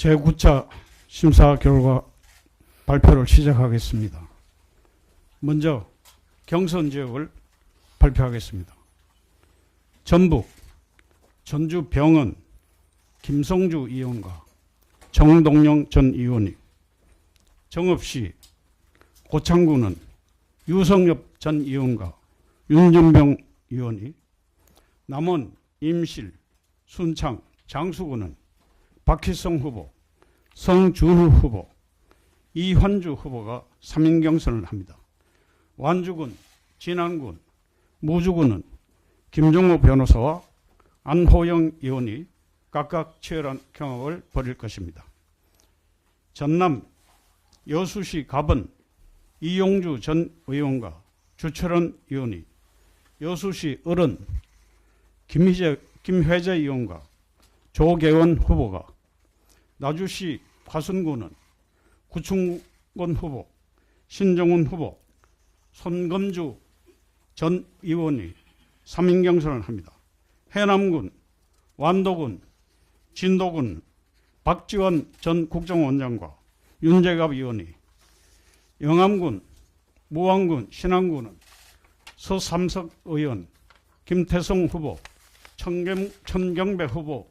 제9차 심사 결과 발표를 시작하겠습니다. 먼저 경선 지역을 발표하겠습니다. 전북 전주 병원 김성주 의원과 정동영 전 의원이, 정읍시 고창구는 유성엽 전 의원과 윤전병 의원이, 남원 임실 순창 장수구는 박희성 후보, 성준우 후보, 이환주 후보가 3인 경선을 합니다. 완주군, 진안군, 무주군은 김종호 변호사와 안호영 의원이 각각 치열한 경합을 벌일 것입니다. 전남 여수시 갑은 이용주 전 의원과 주철원 의원이, 여수시 을은 김회재 의원과 조계원 후보가, 나주시 화순구는 구충권 후보, 신정훈 후보, 손금주 전 의원이 3인 경선을 합니다. 해남군, 완도군, 진도군 박지원 전 국정원장과 윤재갑 의원이, 영암군, 무안군, 신안군은 서삼석 의원, 김태성 후보, 천경배 후보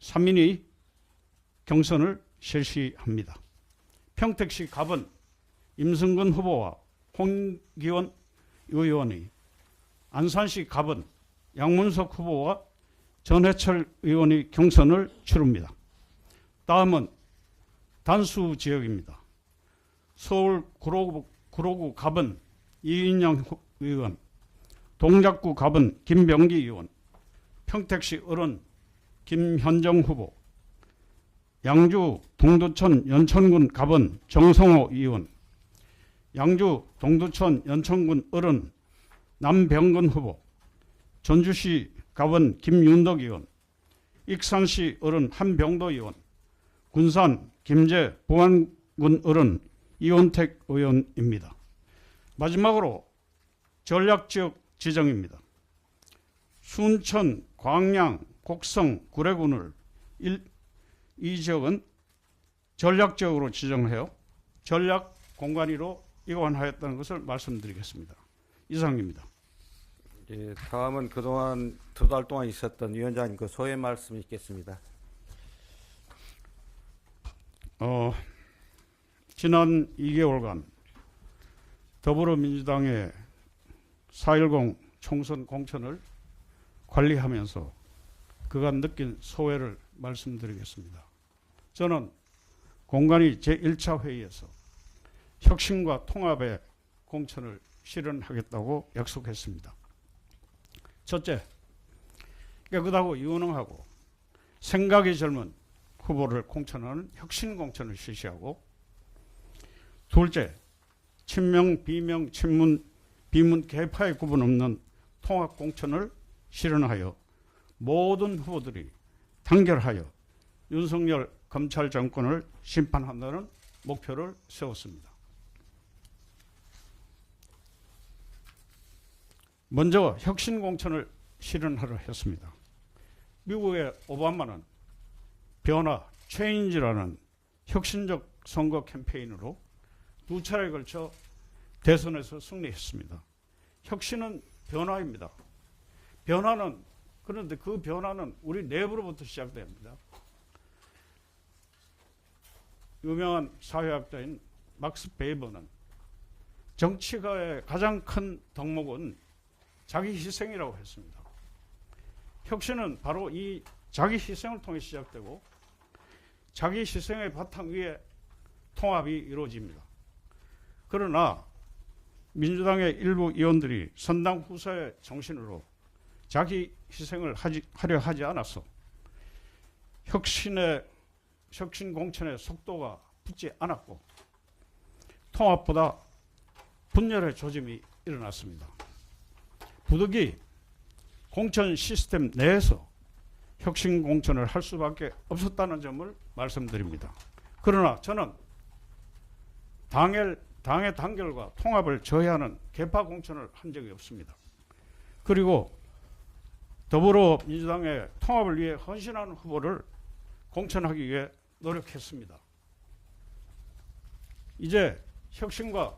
3인이 경선을 실시합니다. 평택시 갑은 임승근 후보와 홍기원 의원이, 안산시 갑은 양문석 후보와 전해철 의원이 경선을 치릅니다. 다음은 단수 지역입니다. 서울 구로구 갑은 이인영 의원, 동작구 갑은 김병기 의원, 평택시 을은 김현정 후보, 양주 동두천 연천군 갑은 정성호 의원, 양주 동두천 연천군 을은 남병근 후보, 전주시 갑은 김윤덕 의원, 익산시 을은 한병도 의원, 군산 김제 보안군 을은 이원택 의원입니다. 마지막으로 전략지역 지정입니다. 순천, 광양, 곡성, 구례군을 이 지역은 전략지역으로 지정하여 전략 공간위로 이관하였다는 것을 말씀드리겠습니다. 이상입니다. 예, 다음은 그동안 2달 동안 있었던 위원장님 그 소회 말씀 있겠습니다. 지난 2개월간 더불어민주당의 4.10 총선 공천을 관리하면서 그간 느낀 소회를 말씀드리겠습니다. 저는 공관위 제1차 회의에서 혁신과 통합의 공천을 실현하겠다고 약속했습니다. 첫째, 깨끗하고 유능하고 생각이 젊은 후보를 공천하는 혁신 공천을 실시하고, 둘째, 친명, 비명, 친문, 비문, 계파의 구분 없는 통합 공천을 실현하여 모든 후보들이 단결하여 윤석열 검찰 정권을 심판한다는 목표를 세웠습니다. 먼저 혁신 공천을 실현하려 했습니다. 미국의 오바마는 변화, 체인지라는 혁신적 선거 캠페인으로 2차례에 걸쳐 대선에서 승리했습니다. 혁신은 변화입니다. 그런데 그 변화는 우리 내부로부터 시작됩니다. 유명한 사회학자인 막스 베이버는 정치가의 가장 큰 덕목은 자기 희생이라고 했습니다. 혁신은 바로 이 자기 희생을 통해 시작되고, 자기 희생의 바탕 위에 통합이 이루어집니다. 그러나 민주당의 일부 의원들이 선당 후사의 정신으로 자기 희생을 하려 하지 않아서 혁신 공천의 속도가 붙지 않았고, 통합보다 분열의 조짐이 일어났습니다. 부득이 공천 시스템 내에서 혁신 공천을 할 수밖에 없었다는 점을 말씀드립니다. 그러나 저는 당의 단결과 통합을 저해하는 개파 공천을 한 적이 없습니다. 그리고 더불어민주당의 통합을 위해 헌신하는 후보를 공천하기 위해 노력했습니다. 이제 혁신과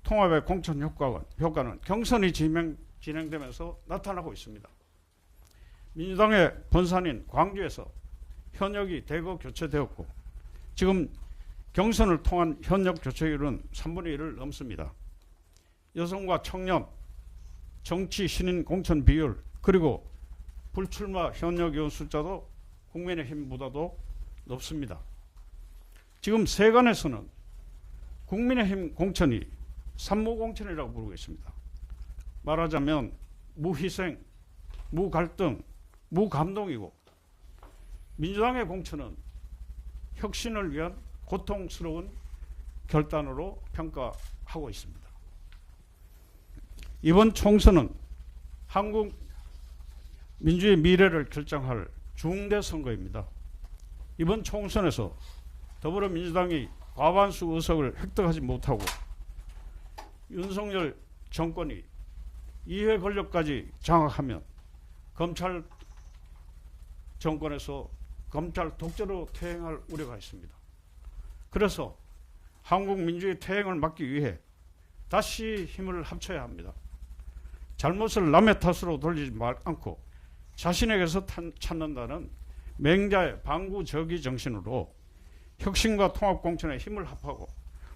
통합의 공천 효과는 경선이 진행되면서 나타나고 있습니다. 민주당의 본산인 광주에서 현역이 대거 교체되었고 지금 경선을 통한 현역 교체율은 3분의 1을 넘습니다. 여성과 청년, 정치 신인 공천 비율, 그리고 불출마 현역 의원 숫자도 국민의힘보다도 높습니다. 지금 세간에서는 국민의힘 공천이 산무공천이라고 부르고 있습니다. 말하자면 무희생, 무갈등, 무감동이고 민주당의 공천은 혁신을 위한 고통스러운 결단으로 평가하고 있습니다. 이번 총선은 한국 민주의 미래를 결정할 중대 선거입니다. 이번 총선에서 더불어민주당이 과반수 의석을 획득하지 못하고 윤석열 정권이 이회 권력까지 장악하면 검찰 정권에서 검찰 독재로 퇴행할 우려가 있습니다. 그래서 한국 민주의 퇴행을 막기 위해 다시 힘을 합쳐야 합니다. 잘못을 남의 탓으로 돌리지 않고 자신에게서 찾는다는 맹자의 방구적이 정신으로 혁신과 통합공천에 힘을 합하고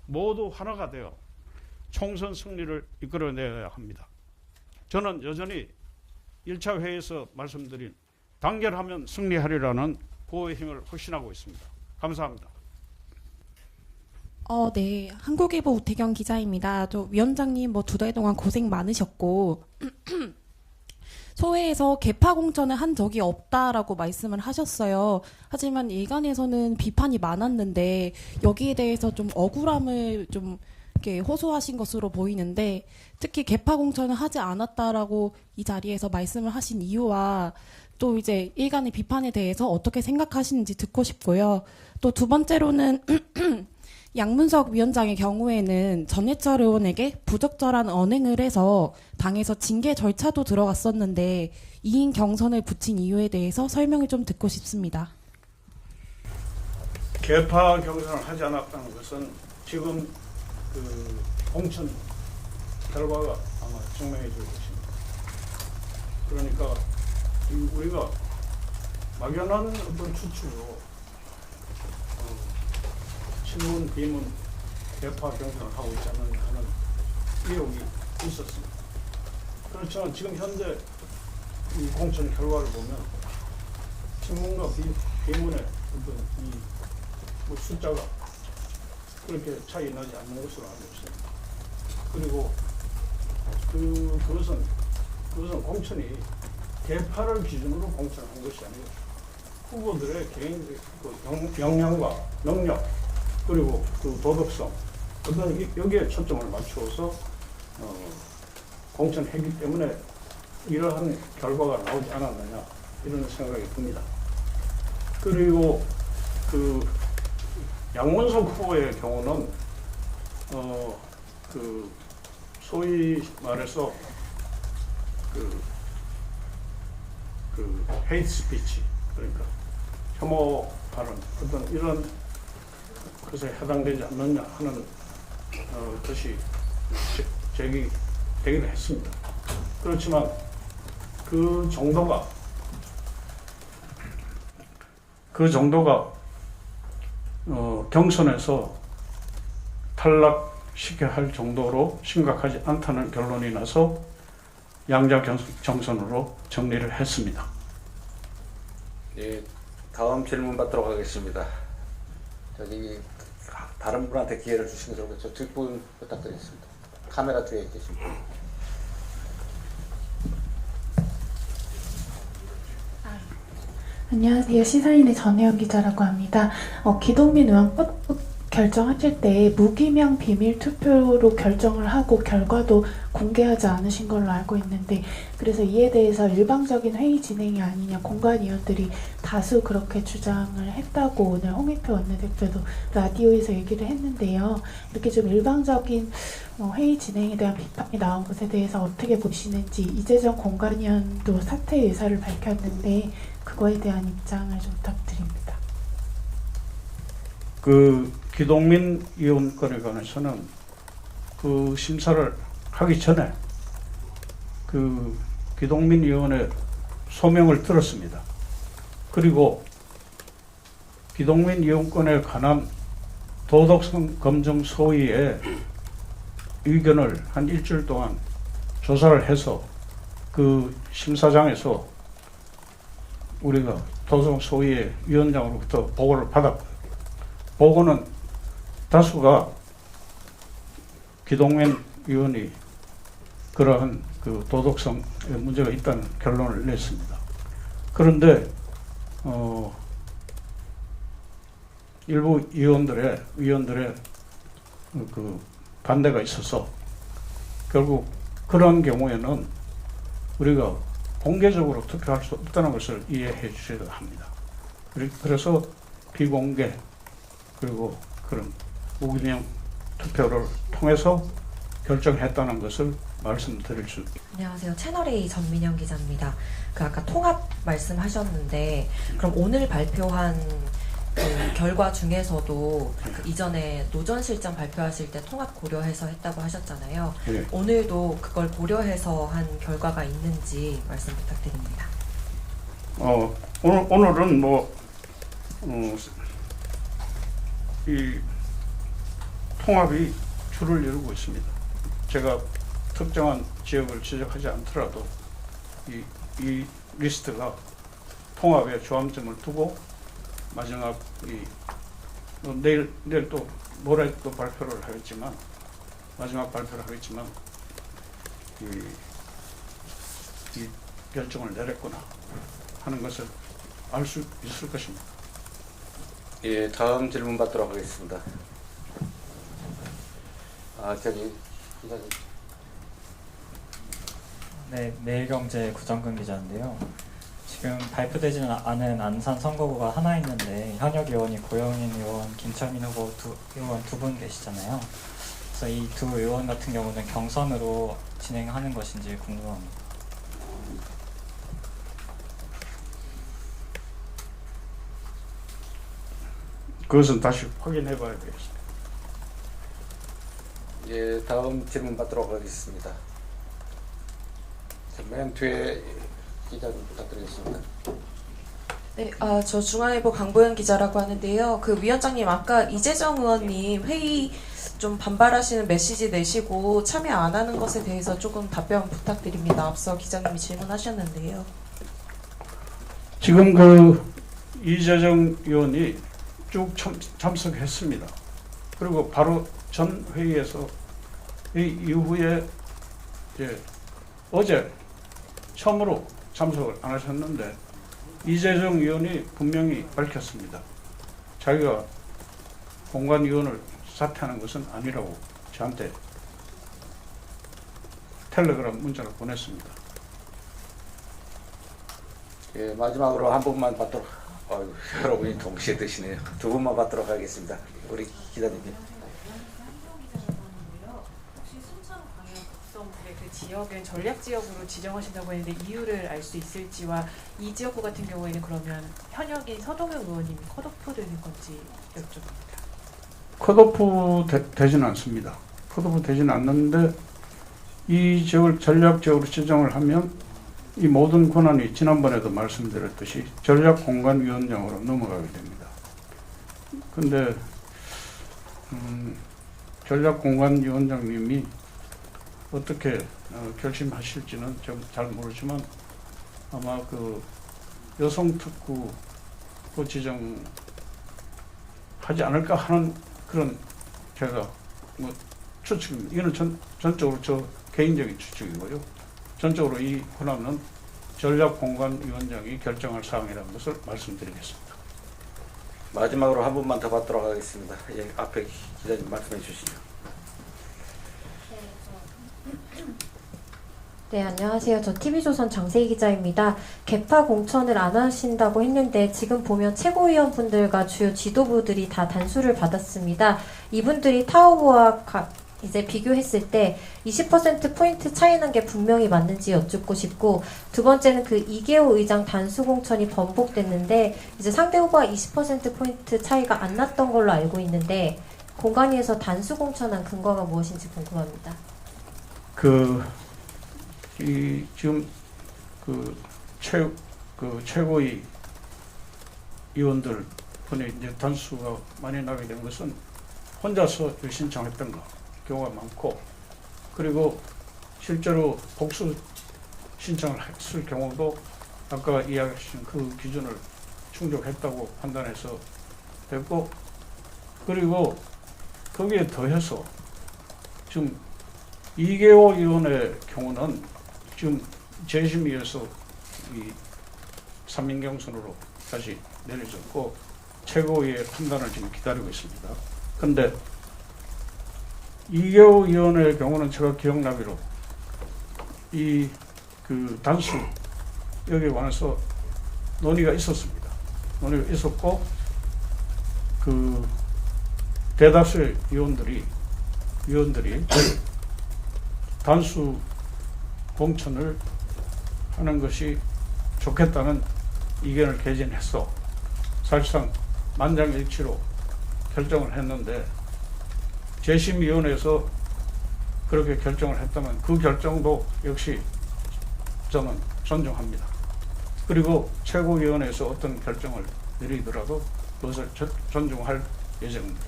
모두 하나가 되어 총선 승리를 이끌어내야 합니다. 저는 여전히 1차 회의에서 말씀드린 단결하면 승리하리라는 구호의 힘을 확신하고 있습니다. 감사합니다. 네. 한국일보 우태경 기자입니다. 위원장님 2달 동안 고생 많으셨고 소회에서 개파 공천을 한 적이 없다라고 말씀을 하셨어요. 하지만 일간에서는 비판이 많았는데 여기에 대해서 좀 억울함을 좀 이렇게 호소하신 것으로 보이는데 특히 개파 공천을 하지 않았다라고 이 자리에서 말씀을 하신 이유와 또 이제 일간의 비판에 대해서 어떻게 생각하시는지 듣고 싶고요. 또 두 번째로는 양문석 위원장의 경우에는 전해철 의원에게 부적절한 언행을 해서 당에서 징계 절차도 들어갔었는데 2인 경선을 붙인 이유에 대해서 설명을 좀 듣고 싶습니다. 개파 경선을 하지 않았다는 것은 지금 그 공천 결과가 아마 증명해 줄 것입니다. 그러니까 우리가 막연한 어떤 추측으로 친문, 비문, 개파 경선을 하고 있지 않느냐 하는 의혹이 있었습니다. 그렇지만 지금 현재 이 공천 결과를 보면 친문과 비문의 어떤 이 숫자가 그렇게 차이 나지 않는 것으로 알고 있습니다. 그리고 그것은 공천이 개파를 기준으로 공천한 것이 아니고 후보들의 개인적 역량과 능력 그리고 그 도덕성 어떤 여기에 초점을 맞추어서 공천했기 때문에 이러한 결과가 나오지 않았느냐 이런 생각이 듭니다. 그리고 그 양문석 후보의 경우는 그 소위 말해서 그 헤이트 스피치 그러니까 혐오 발언 어떤 이런 것에 해당되지 않느냐 하는 것이 제기되기도 했습니다. 그렇지만 그 정도가 경선에서 탈락시켜야 할 정도로 심각하지 않다는 결론이 나서 양자 경선으로 정리를 했습니다. 네, 다음 질문 받도록 하겠습니다. 저기 다른 분한테 기회를 주신 것으로 저 뒷분 부탁드리겠습니다. 카메라 뒤에 계신 분. 안녕하세요. 시사인의 전혜영 기자라고 합니다. 기동민 의원 결정하실 때 무기명 비밀 투표로 결정을 하고 결과도 공개하지 않으신 걸로 알고 있는데 그래서 이에 대해서 일방적인 회의 진행이 아니냐 공관위원들이 다수 그렇게 주장을 했다고 오늘 홍익표 원내대표도 라디오에서 얘기를 했는데요. 이렇게 좀 일방적인 회의 진행에 대한 비판이 나온 것에 대해서 어떻게 보시는지 이재정 공관위원도 사퇴 의사를 밝혔는데 그거에 대한 입장을 좀 부탁드립니다. 그 기동민 의원 건에 관해서는 그 심사를 하기 전에 그 기동민 의원의 소명을 들었습니다. 그리고 기동민 의원 건에 관한 도덕성 검증 소위의 의견을 한 일주일 동안 조사를 해서 그 심사장에서 우리가 도덕성 소위의 위원장으로부터 보고를 받았고, 보고는 다수가 기동민 의원이 그러한 그 도덕성에 문제가 있다는 결론을 냈습니다. 그런데 일부 위원들의 그 반대가 있어서 결국 그런 경우에는 우리가 공개적으로 투표할 수 없다는 것을 이해해 주셔야 합니다. 그래서 비공개 그리고 그런 무기명 투표를 통해서 결정했다는 것을 말씀드릴 수 있습니다. 안녕하세요. 채널A 전민영 기자입니다. 그 아까 통합 말씀하셨는데 그럼 오늘 발표한 그 결과 중에서도 그 이전에 노전 실정 발표하실 때 통합 고려해서 했다고 하셨잖아요. 네. 오늘도 그걸 고려해서 한 결과가 있는지 말씀 부탁드립니다. 오늘은 이 통합이 주를 이루고 있습니다. 제가 특정한 지역을 지적하지 않더라도 이 리스트가 통합의 주안점을 두고 마지막 내일 또 모레 또 발표를 하겠지만 마지막 발표를 하겠지만 이 결정을 내렸구나 하는 것을 알 수 있을 것입니다. 예, 다음 질문 받도록 하겠습니다. 저기 기자님. 네, 매일경제 구정근 기자인데요. 지금 발표되지는 않은 안산 선거구가 하나 있는데 현역 의원이 고영인 의원, 김철민 후보 의원 두 분 계시잖아요. 그래서 이 두 의원 같은 경우는 경선으로 진행하는 것인지 궁금합니다. 그것은 다시 확인해 봐야 되겠습니다. 예, 다음 질문 받도록 하겠습니다. 맨 뒤에 기자님 부탁드리겠습니다. 네, 저 중앙일보 강보연 기자라고 하는데요. 그 위원장님 아까 이재정 의원님 회의 좀 반발하시는 메시지 내시고 참여 안 하는 것에 대해서 조금 답변 부탁드립니다. 앞서 기자님이 질문하셨는데요. 지금 그 이재정 의원이 쭉 참석했습니다. 그리고 바로 전 회의에서 이 이후에 이제 어제 처음으로 참석을 안 하셨는데 이재정 의원이 분명히 밝혔습니다. 자기가 공관위원을 사퇴하는 것은 아니라고 저한테 텔레그램 문자를 보냈습니다. 예, 마지막으로 한 분만 받도록. 여러분이 동시에 드시네요. 두 분만 받도록 하겠습니다. 우리 기자님. 혹시 순천 광역 곡성의 그 지역은 전략 지역으로 지정하신다고 했는데 이유를 알 수 있을지와 이 지역구 같은 경우에는 그러면 현역인 서동영 의원님이 컷오프 되는 건지 여쭤봅니다. 컷오프 되지는 않습니다. 컷오프 되지는 않는데 이 지역을 전략 지역으로 지정을 하면 이 모든 권한이 지난번에도 말씀드렸듯이 전략공관위원장으로 넘어가게 됩니다. 근데 전략공관위원장님이 어떻게 결심하실지는 좀 잘 모르지만 아마 그 여성특구 지정하지 않을까 하는 그런 제가 추측입니다. 이거는 전적으로 저 개인적인 추측이고요. 전적으로 이 권한은 전략공관위원장이 결정할 사항이라는 것을 말씀드리겠습니다. 마지막으로 한 분만 더 받도록 하겠습니다. 예, 앞에 기자님 말씀해 주시죠. 네, 안녕하세요. 저 TV조선 장세희 기자입니다. 개파 공천을 안 하신다고 했는데 지금 보면 최고위원분들과 주요 지도부들이 다 단수를 받았습니다. 이분들이 타 후보와 이제 비교했을 때 20%포인트 차이 난 게 분명히 맞는지 여쭙고 싶고, 두 번째는 그 이계호 의장 단수 공천이 번복됐는데 이제 상대 후보와 20%포인트 차이가 안 났던 걸로 알고 있는데 공관위에서 단수 공천한 근거가 무엇인지 궁금합니다. 지금 최고위 의원들 분의 이제 단수가 많이 나게 된 것은 혼자서 신청했던 경우가 많고, 그리고 실제로 복수 신청을 했을 경우도 아까 이야기하신 그 기준을 충족했다고 판단해서 됐고, 그리고 거기에 더해서 지금 이계호 의원의 경우는 지금 재심위에서 이 3인 경선으로 다시 내려졌고 최고위의 판단을 지금 기다리고 있습니다. 그런데 이계호 의원의 경우는 제가 기억나기로 단수 여기에 관해서 논의가 있었습니다. 논의가 있었고 대다수의 위원들이 단수 공천을 하는 것이 좋겠다는 의견을 개진해서 사실상 만장일치로 결정을 했는데, 재심위원회에서 그렇게 결정을 했다면 그 결정도 역시 저는 존중합니다. 그리고 최고위원회에서 어떤 결정을 내리더라도 그것을 존중할 예정입니다.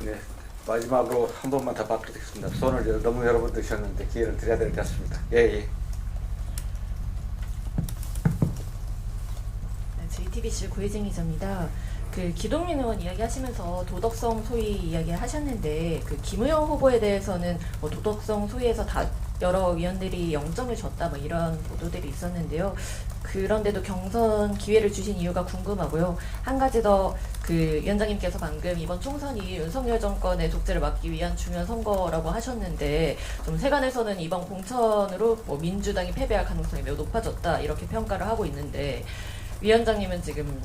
네, 마지막으로 한 번만 더 받겠습니다. 손을 너무 여러 번 드셨는데 기회를 드려야 될 것 같습니다. 예. JTBC 고혜진 기자입니다. 기동민 의원 이야기하시면서 도덕성 소위 이야기하셨는데 김의영 후보에 대해서는 도덕성 소위에서 다 여러 위원들이 0점을 줬다 이런 보도들이 있었는데요. 그런데도 경선 기회를 주신 이유가 궁금하고요. 한 가지 더 위원장님께서 방금 이번 총선이 윤석열 정권의 독재를 막기 위한 중요한 선거라고 하셨는데, 좀 세간에서는 이번 공천으로 민주당이 패배할 가능성이 매우 높아졌다 이렇게 평가를 하고 있는데, 위원장님은 지금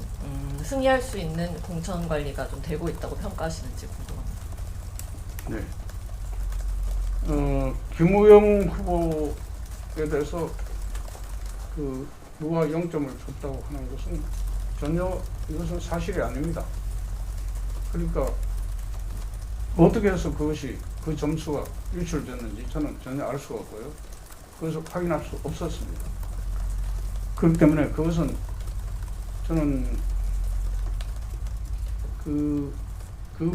승리할 수 있는 공천 관리가 좀 되고 있다고 평가하시는지 궁금합니다. 네. 김우영 후보에 대해서 누가 0점을 줬다고 하는 것은 전혀 이것은 사실이 아닙니다. 그러니까 어떻게 해서 그 점수가 유출됐는지 저는 전혀 알 수가 없고요. 그것을 확인할 수 없었습니다. 그렇기 때문에 그것은 저는 그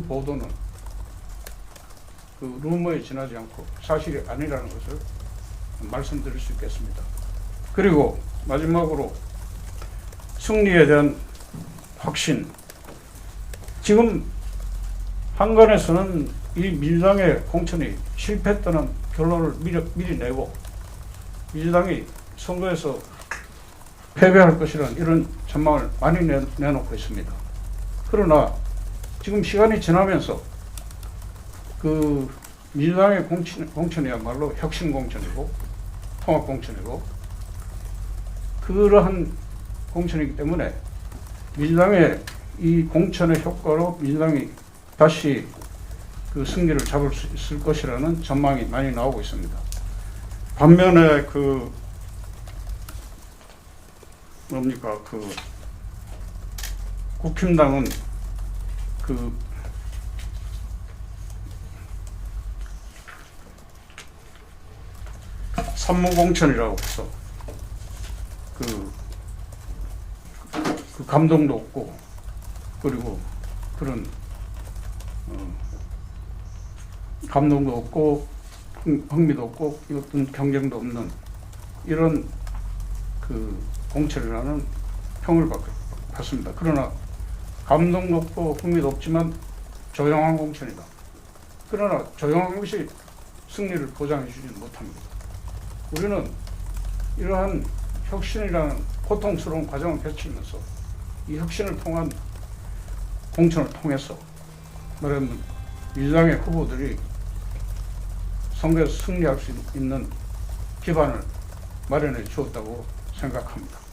보도는 루머에 지나지 않고 사실이 아니라는 것을 말씀드릴 수 있겠습니다. 그리고 마지막으로 승리에 대한 확신. 지금 한간에서는 이 민주당의 공천이 실패했다는 결론을 미리 내고 민주당이 선거에서 패배할 것이라는 이런 전망을 많이 내놓고 있습니다. 그러나 지금 시간이 지나면서 민주당의 공천이야말로 혁신 공천이고 통합 공천이고 그러한 공천이기 때문에 민주당의 이 공천의 효과로 민주당이 다시 승리를 잡을 수 있을 것이라는 전망이 많이 나오고 있습니다. 반면에 국힘당은 산무공천이라고 해서 감동도 없고 그리고 그런 감동도 없고 흥미도 없고 어떤 경쟁도 없는 이런 공천이라는 평을 받습니다. 그러나 감동도 없고 흥미도 없지만 조용한 공천이다. 그러나 조용한 것이 승리를 보장해 주지는 못합니다. 우리는 이러한 혁신이라는 고통스러운 과정을 거치면서 이 혁신을 통한 공천을 통해서 말하면 민주당의 후보들이 선거에서 승리할 수 있는 기반을 마련해 주었다고 생각합니다.